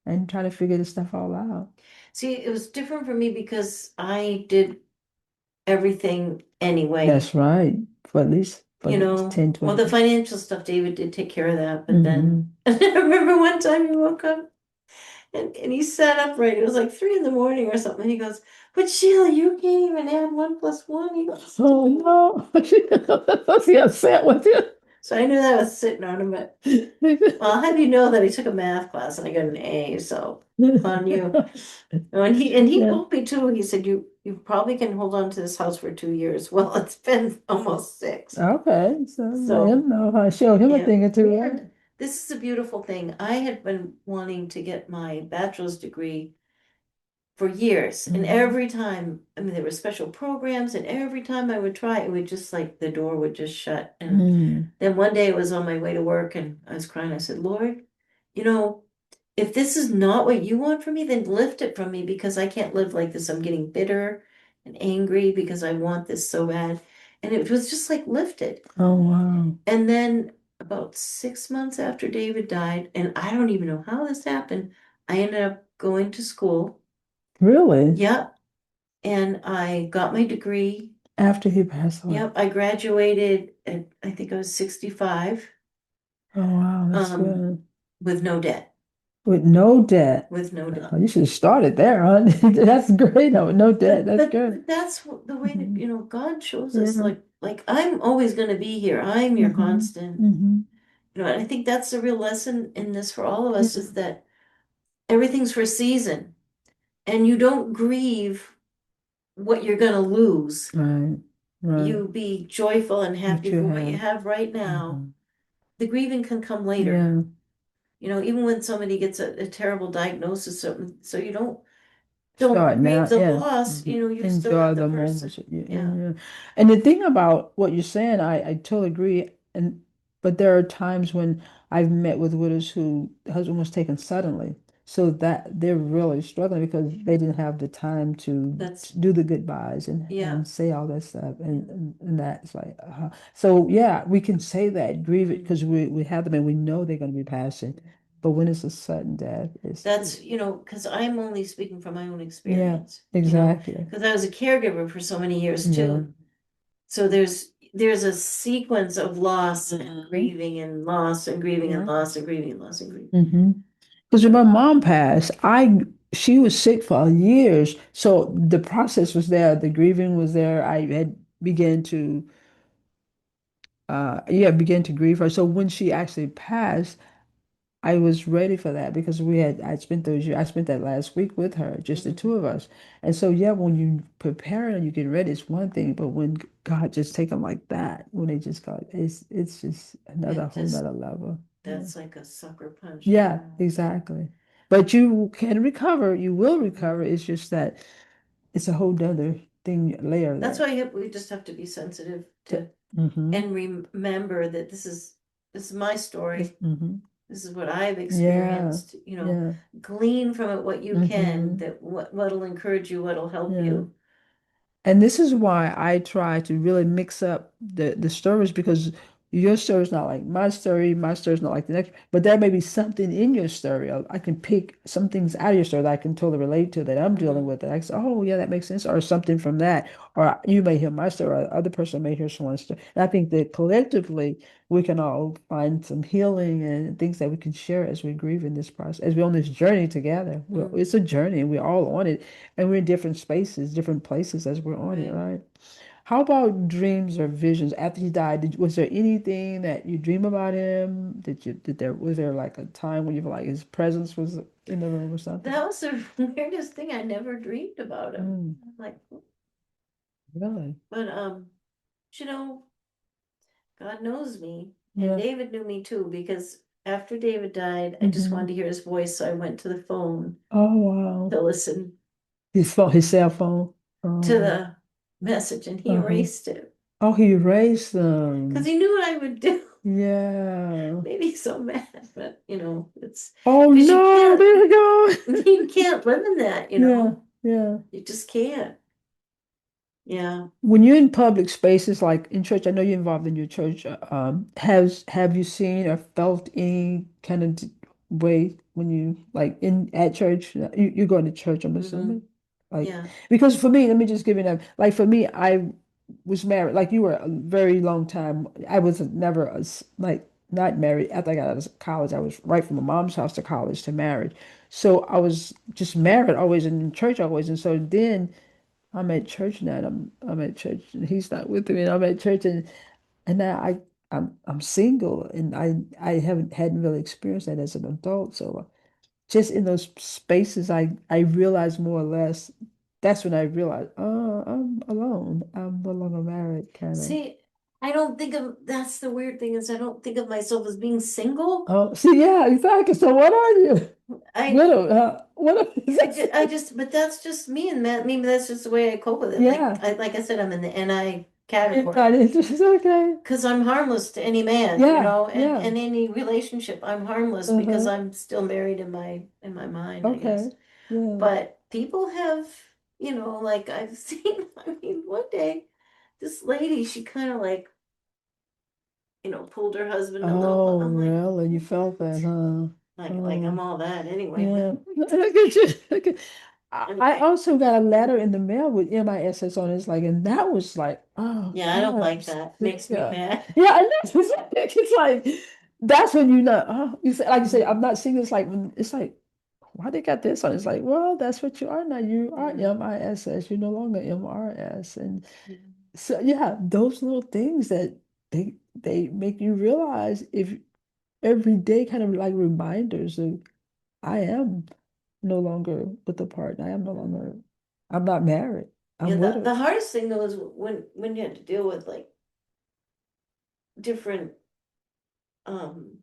and try to figure this stuff all out. See, it was different for me because I did everything anyway. That's right. For at least 10, Well, 20. the financial stuff, David did take care of that, but then Mm-hmm. I remember one time he woke up and he sat upright. It was like 3 in the morning or something. And he goes, "But Sheila, you can't even add 1 plus 1." He goes, Oh no. She upset with so I knew that was sitting on him, but well, I'll have you know that he took a math class and I got an A, so on you. you. And he Yeah. told me too, he said, you probably can hold on to this house for 2 years. Well, it's been almost six. Okay, so let So him know. Show him a yeah. thing or two. Right? And this is a beautiful thing. I had been wanting to get my bachelor's degree for years. And Mhm. every time, I mean, there were special programs, and every time I would try, it would just like the door would just shut. And Mm. then one day I was on my way to work and I was crying. I said, Lord, you know, if this is not what you want for me, then lift it from me because I can't live like this. I'm getting bitter and angry because I want this so bad. And it was just like lifted. Oh wow. And then about 6 months after David died, and I don't even know how this happened, I ended up going to school. Really? Yep. And I got my degree. After he passed away. Yep. I graduated at, I think I was 65, Oh wow, that's um, good. with no debt. With no debt. With no debt. Oh, you should have started there, huh? That's great. No, no debt. But That's but good. but that's the way that, Mhm. God shows us, Yeah. like I'm always gonna be here. I'm your Hmm. constant. Hmm. And I think that's the real lesson in this for all of us Yeah. is that everything's for a season and you don't grieve what you're gonna lose. Right. Right. You be joyful and happy What you for what you have. have right now. Hmm. The grieving can come later. Yeah. Even when somebody gets a terrible diagnosis, so you don't Start grieve now, the yeah. loss, Mhm. you still Enjoy have the the person. moments. Yeah, yeah, Yeah, yeah. And the thing about what you're saying, I totally agree. But there are times when I've met with widows who the husband was taken suddenly, so that they're really struggling because they didn't have the time that's, to do the goodbyes yeah. and say all that stuff, and that's like, so yeah, we can say that grieve it because we have them and we know they're going to be passing, but when it's a sudden death, That's, because I'm only speaking from my own yeah, experience, exactly. because I was a caregiver for so many years Yeah. too. So there's a sequence of loss and Mhm. grieving and loss and grieving and Yeah. loss and grieving and loss and grieving. Because when my mom passed, she was sick for years, so the process was there, the grieving was there. I had began to began to grieve her. So when she actually passed, I was ready for that because I spent those years, I spent that last week with her, just the two Mhm. of us. And so, yeah, when you prepare and you get ready, it's one thing, but when God just take them like that, when they just got, it's just another It whole just, nother level. Yeah. that's like a sucker punch. Yeah, Yeah. exactly. But you can recover, you will recover. Mhm. It's just that it's a whole other thing, layer That's there. why we just have to be sensitive to Mm-hmm. and remember that this is my story. Mm-hmm. This is what I've Yeah, experienced. yeah. Glean from it what you can, Mm-hmm. that what'll encourage you, what'll help Yeah. you. And this is why I try to really mix up the stories because Your story is not like my story is not like the next, but there may be something in your story. I can pick some things out of your story that I can totally relate to that I'm dealing with. That I say, oh yeah, that makes sense, or something from that. Or you may hear my story, or the other person may hear someone's story. And I think that collectively we can all find some healing and things that we can share as we grieve in this process, as we're on this journey together. It's a journey, and we're all on it, and we're in different spaces, different places as we're on it, Right. right? How about dreams or visions after he died? Was there anything that you dream about him? Was there like a time when you feel like his presence was in the room or something? That was the weirdest thing. I never dreamed about him. Mm, I'm like, really? but you know, God knows me, and Yeah. David knew me too, because after David died, I just Hmm. wanted to hear his voice, so I went to the phone Oh wow. to listen His cell phone. to Oh. the message, and he Uh-huh. erased it Oh, he erased because them. he knew what I would do. Yeah. Made me so mad, but it's Oh because no, there we go. you can't live in that, Yeah, yeah. you just can't. Yeah. When you're in public spaces like in church, I know you're involved in your church. Have you seen or felt any kind of way when you like in at church? You're going to church, I'm Hmm. assuming. Like Yeah. because for me, let me just give you that. Like for me, I was married. Like you were a very long time. I was never like not married. After I got out of college, I was right from my mom's house to college to married. So I was just married always and in church always. And so then. I'm at church now. And I'm at church, and he's not with me. And I'm at church, and now I'm single, and I hadn't really experienced that as an adult. So just in those spaces, I realized more or less. That's when I realized, oh, I'm alone. I'm no longer married, kind of. See, I don't think of that's the weird thing is I don't think of myself as being single. Oh, see, yeah, exactly. So what are you? I Widow, what is I that? just but that's just me, and that maybe that's just the way I cope with it. Yeah, Like I said, I'm in the NI you're not category interested. Okay. because I'm harmless to any man, Yeah, yeah. and any relationship. I'm harmless because Uh-huh. I'm still married in my mind, I guess. Okay. Yeah. But people have, like I've seen, I mean, one day this lady, she kind of like, pulled her husband a little. Oh, I'm like, really? You felt that, what? huh? Like I'm Oh, all that anyway, but yeah. I get you. I anyway. also got a letter in the mail with MISS on it. It's like, and that was like, oh Yeah, I don't God, I'm like that. Makes me yeah, mad. yeah. And that's it's like that's when you know. Oh, you say like you say, I'm Mhm. not seeing this. Like when it's like, why they got this on? It's like, well, that's what you are now. You are Mhm. MISS. You're no longer MRS, and Mhm. so yeah, those little things that they make you realize if every day kind of like reminders of I am no longer with a partner. I am no Mhm. longer, I'm not married. Yeah, I'm the widowed. hardest thing though is when you had to deal with like different um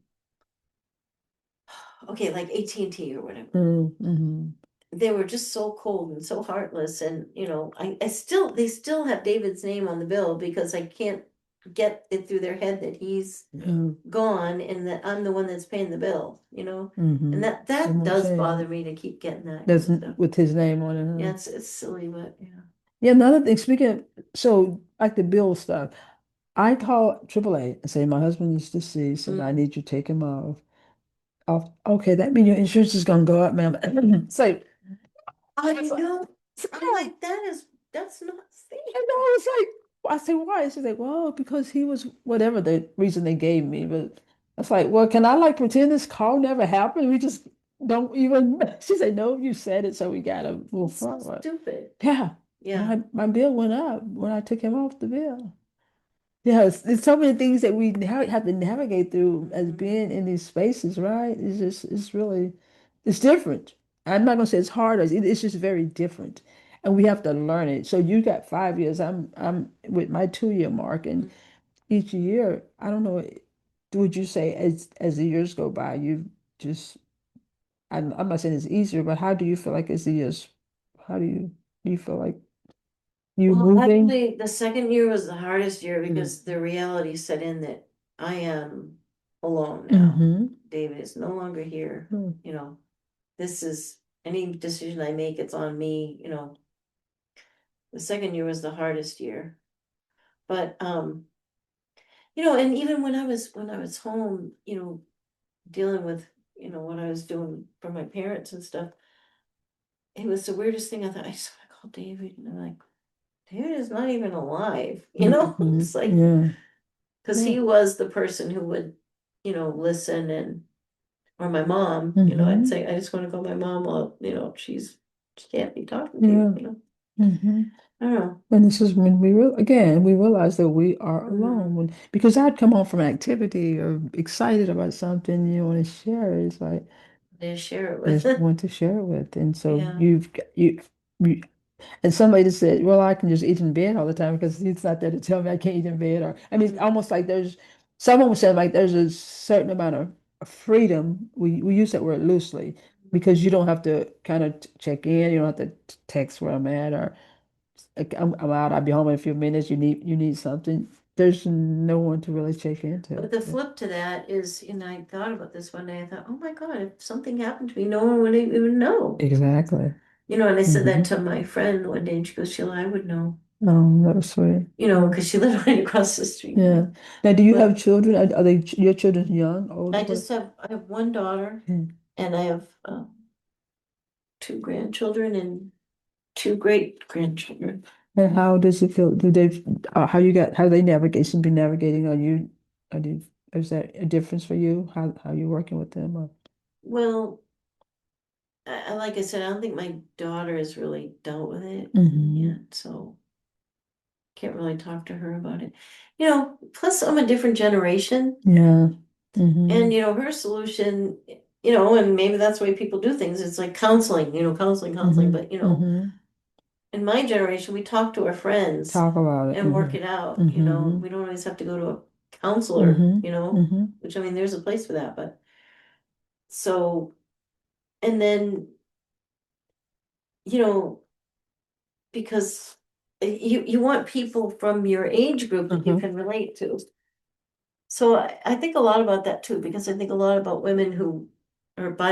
okay, like AT&T or whatever. Mm-hmm. They were just so cold and so heartless, and I still they still have David's name on the bill because I can't get it through their head that he's Yeah. gone and that I'm the one that's paying the bill, and Mm-hmm. They that won't does change it. bother me to keep getting that kind That's of stuff. with his name on it, Yeah, huh? it's silly, but yeah. Yeah, another thing, speaking of, so like the bill stuff, I call AAA and say, my husband is deceased and I Mm. need you to take him off. Okay, that means your insurance is gonna go up, ma'am. So I it's like, know. I'm yeah. like, that's not fair. And I was like, I said, why? She's like, well, because he was whatever the reason they gave me. But I was like, well, can I like pretend this call never happened? We just don't even. She said, no, you said it, so we gotta move It's so forward. stupid. Yeah, Yeah. my bill went up when I took him off the bill. Yeah, it's so many things that we have to navigate through as Mhm. being in these spaces, right? It's really, it's different. I'm not gonna say it's harder. It's just very different, and we have to learn it. So you got 5 years. I'm with my 2 year mark, and each year, I don't know, would you say as the years go by, you just, I'm not saying it's easier, but how do you feel like as the years, how do you feel like you Well, moving? actually, the second year was the hardest year Mm. because the reality set in that I am alone now. Mm-hmm. David is no longer here. You know, this is any decision I make, it's on me. The second year was the hardest year. But And even when I was home, dealing with, what I was doing for my parents and stuff, it was the weirdest thing. I thought, I just want to call David, and I'm like, David is not even alive, Mhm. It's like, Yeah. because Yeah. he was the person who would, listen, and or my mom, I'd Hmm. say, I just want to call my mom. Well, she can't be talking to you, Yeah. Hmm. I don't know. And this is when we realize that we are alone. Mhm. Because I'd come home from activity or excited about something you want to share. It's like They share it there's no with. one to share it with. And so Yeah. you and somebody just said, well, I can just eat in bed all the time because it's not there to tell me I can't eat in bed. Or I mean, it's Mhm. almost like someone was saying like there's a certain amount of freedom. We use that word loosely because you don't have to kind of check in. You don't have to text where I'm at or like, I'm out. I'll be home in a few minutes. You need something. There's no one to really check into. But the flip to that is, I thought about this one day. I thought, oh my God, if something happened to me, no one would even know. Exactly. And I said that Hmm. to my friend one day, and she goes, Sheila, I would know, That was sweet. because she lived right across the street. Yeah. Now, do you have But children? Are they your children young, old? I have one daughter, Mm. and I have two grandchildren and two great grandchildren. And how does it feel? How they navigate? Should be navigating on you? Is that a difference for you? How you working with them? Or? Well, like I said, I don't think my daughter has really dealt with it Hmm. yet, so can't really talk to her about it. Plus I'm a different generation, Yeah. and Hmm. her solution, and maybe that's the way people do things. It's like counseling, counseling, Hmm. but Hmm. in my generation, we talk to our friends Talk about it. and Hmm. work it out. Hmm. We don't always have to go to a counselor, Hmm. Hmm. which, I mean, there's a place for that, but so, and then, you know, because you want people from your age group that you Hmm. can relate to. So I think a lot about that too, because I think a lot about women who are Hmm.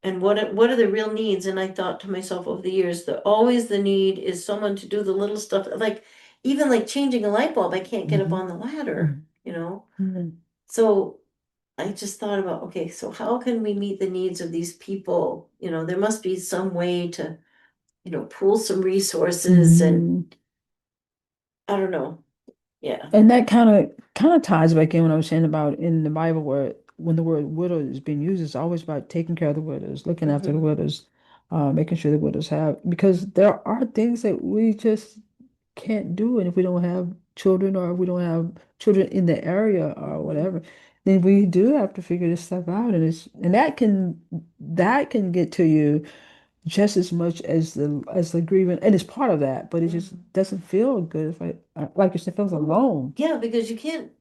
and what are the real needs? And I thought to myself over the years that always the need is someone to do the little stuff, like even like changing a light bulb. I can't get up Hmm. on the ladder, Hmm. So I just thought about, okay, so how can we meet the needs of these people? There must be some way to, pool some resources, and Hmm. I don't know. Yeah. And that kind of ties back in what I was saying about in the Bible where when the word widow is being used, it's always about taking care of the widows, looking after the Mhm. widows, making sure the widows have because there are things that we just can't do, and if we don't have children or if we don't have children in the area or Mhm. whatever, then we do have to figure this stuff out, and that can get to you just as much as the grieving, and it's part of that, but it just Mhm. doesn't feel good if like you said, feels alone. Yeah, because you can't,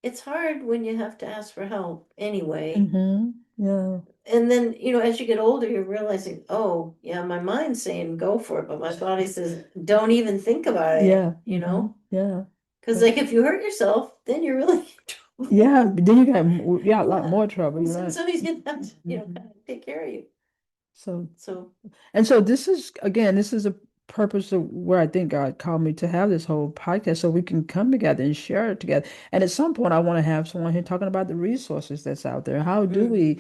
it's hard when you have to ask for help anyway. Mm-hmm. Yeah. And then, as you get older, you're realizing, oh, yeah, my mind's saying go for it, but my body says, don't even think about it, Yeah. Mm-hmm. Yeah. Because, But like, if you hurt yourself, then you're really in trouble. yeah, but then you got a lot Yeah. more trouble. You're So not. somebody's gonna have to, Mhm. kind of take care of you. So So, and so this is a purpose of where I think God called me to have this whole podcast so we can come together and share it together. And at some point I want to have someone here talking about the resources that's out there. How do mhm. we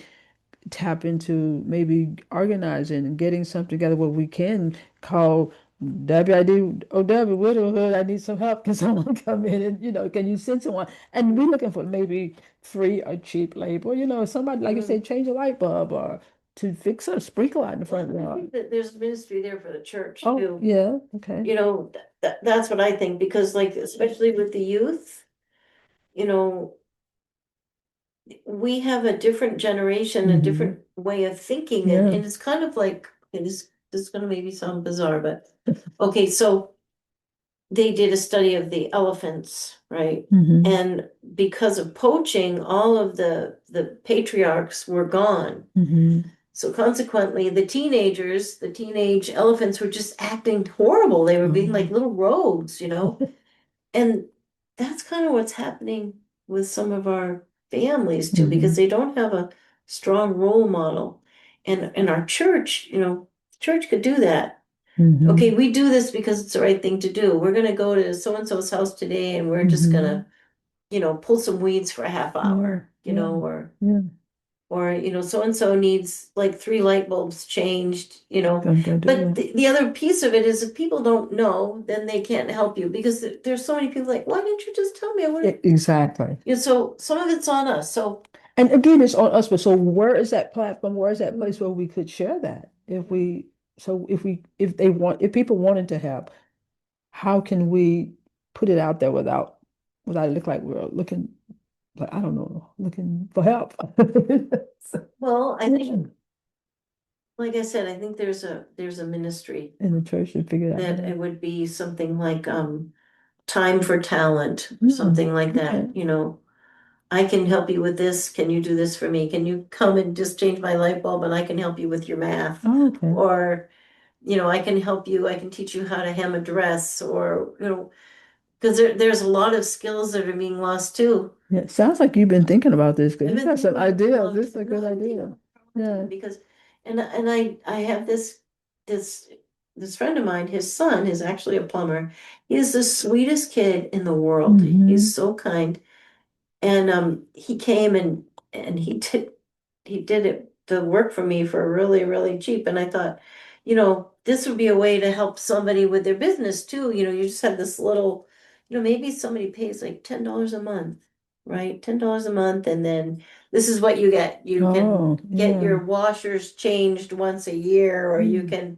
tap into maybe organizing and getting something together where we can call WIDOW Widowhood. I need some help. Can someone come in and can you send someone? And we're looking for maybe free or cheap labor. Somebody like you Mhm. said, change a light bulb or to fix a sprinkler in the Well, front I yard. think that there's ministry there for the church Oh too. yeah, okay. That's what I think, because, like, especially with the youth, you know, we have a different generation, a Hmm. different way of thinking, and, Yeah. and it's kind of like, this is gonna maybe sound bizarre, but okay, so they did a study of the elephants, right? Hmm. And because of poaching, all of the patriarchs were gone. Hmm. So consequently, the teenage elephants were just acting horrible. They were being like Oh. little rogues. And that's kind of what's happening with some of our families too, because Hmm. they don't have a strong role model. And our church, church could do that. okay, we do this because it's the right thing to do. We're gonna go to so and so's house today and we're just gonna, pull some weeds for a half hour, Yeah. or so and so needs like three light bulbs changed, Go do But that. the other piece of it is if people don't know, then they can't help you because there's so many people like, why didn't you just tell me? I would, Exactly. so some of it's on us. So And again, it's on us, but so where is that platform? Where is that place where we could share that? If people wanted to help, how can we put it out there without it look like we're looking, like, I don't know, looking for help? well, I think, like I said, I think there's a ministry In the church to figure it out. that Yeah. it would be something like time for talent, Mm, something like okay. that. I can help you with this. Can you do this for me? Can you come and just change my light bulb and I can help you with your math? Oh, okay. Or, I can help you, I can teach you how to hem a dress or, because there's a lot of skills that are being lost too. Yeah, sounds like you've been thinking about this because I've you've been got some thinking about it for a ideas. long This is a time. good No, I've been idea. thinking about it for a long Yeah. time because, and I have this this friend of mine, his son is actually a plumber. He is the sweetest kid in the world. He's so kind. And he came and he did it the work for me for really, really cheap. And I thought, this would be a way to help somebody with their business too. You just have this little, maybe somebody pays like $10 a month, right? $10 a month, and then this is what you get. You can Oh, get yeah. your washers changed once a year, or you Mm. can,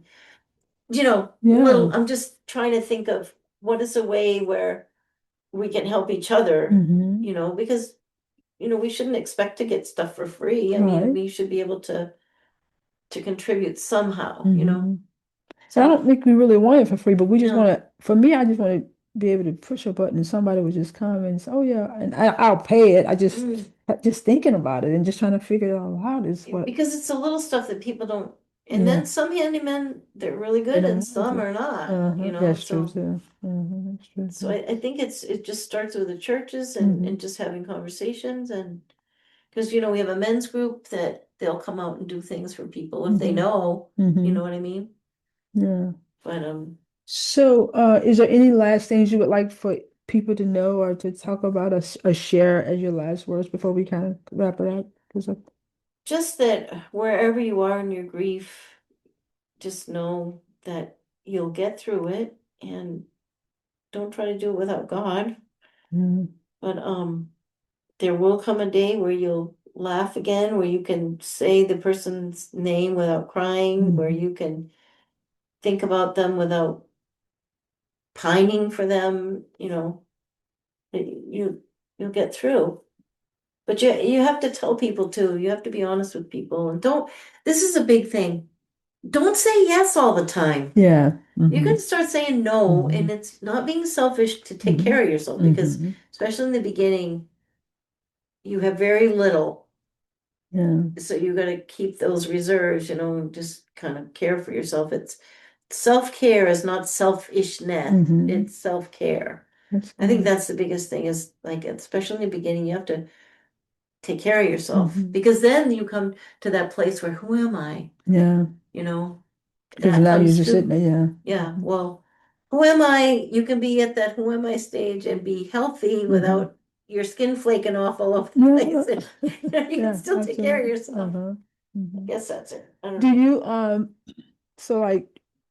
Yeah. I'm just trying to think of what is a way where we can help each other, Mm-hmm. because we shouldn't expect to get stuff for free. I mean, Right. we should be able to contribute somehow. Mm-hmm. And I So don't think we really want it for free, but we just want no, to, for me, I just want to be able to push a button and somebody would just come and say, oh, yeah, and I'll pay it. mm, Just thinking about it and just trying to figure it all out is what, because it's the little stuff that people don't. And yeah, then some handymen, they're really they good, don't and want some to. are not. Uh-huh. That's true, So too. That's true, so too. I think it just starts with the churches Mm-hmm. and just having conversations, and because we have a men's group that they'll come out and do things for people if they Mm-hmm. know. You Mm-hmm. know what I mean? Yeah. But So, is there any last things you would like for people to know or to talk about or share as your last words before we kind of wrap it up? 'Cause just that wherever you are in your grief, just know that you'll get through it, and don't try to do it without God. mm, But there will come a day where you'll laugh again, where you can say the person's name without crying, where mhm, you can think about them without pining for them, that you'll get through. But you have to tell people too. You have to be honest with people, and don't. This is a big thing. Don't say yes all the time. yeah. You Mm-hmm. can start saying no, Mm-hmm. and it's not being selfish to take Mm-hmm. care of yourself, because Mm-hmm. especially in the beginning, you have very little. Yeah. So you got to keep those reserves, and just kind of care for yourself. It's self-care is not selfishness, Mm-hmm. it's self-care. That's I think good. that's the biggest thing is like, especially in the beginning, you have to take care of yourself, Mm-hmm. because then you come to that place where who am I? Yeah. You know, Because that now you're comes just sitting too. there. Yeah. Yeah, Mm-hmm. well, who am I? You can be at that who am I stage and be healthy Mm-hmm. without your skin flaking off all over the Yeah. place. And you can Yeah. still take care of Absolutely. yourself. Uh-huh. I Mm-hmm. guess that's it. I don't Do know. you so like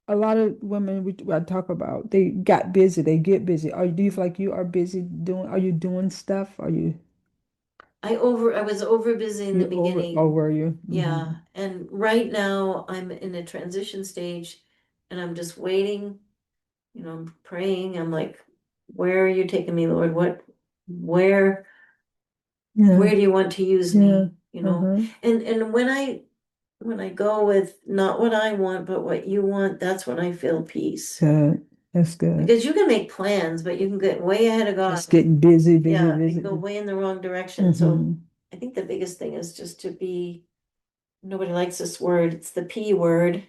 a lot of women I talk about, they got busy, they get busy. Do you feel like you are busy are you doing stuff? I was over busy in the Or beginning. were you? Yeah. And right now I'm in a transition stage, and I'm just waiting, I'm praying. I'm like, where are you taking me, Lord? Where, Yeah, where do you want to use yeah. me? Uh-huh. And when I go with not what I want, but what you want, that's when I feel peace. Good. That's good. Because you can make plans, but you can get way ahead of God. Just getting busy, busy, Yeah, and go busy. way in the wrong direction. So Mm-hmm. I think the biggest thing is just to be, nobody likes this word, it's the P word,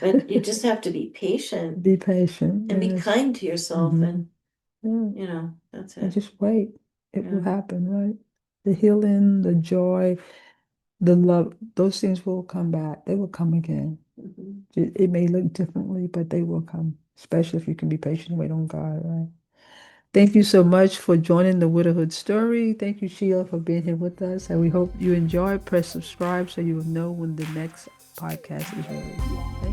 but you just have to be patient Be patient. and be Yes. kind to yourself, Mm-hmm. and Yeah. that's And it. just wait. It will Yeah. happen, right? The healing, the joy, the love, those things will come back. They will come again. Mhm. It may look differently, slowly, but they will come, especially if you can be patient and wait on God, right? Thank you so much for joining the Widowhood Story. Thank you, Sheila, for being here with us. And we hope you enjoy. Press subscribe so you will know when the next podcast is released. Thank you.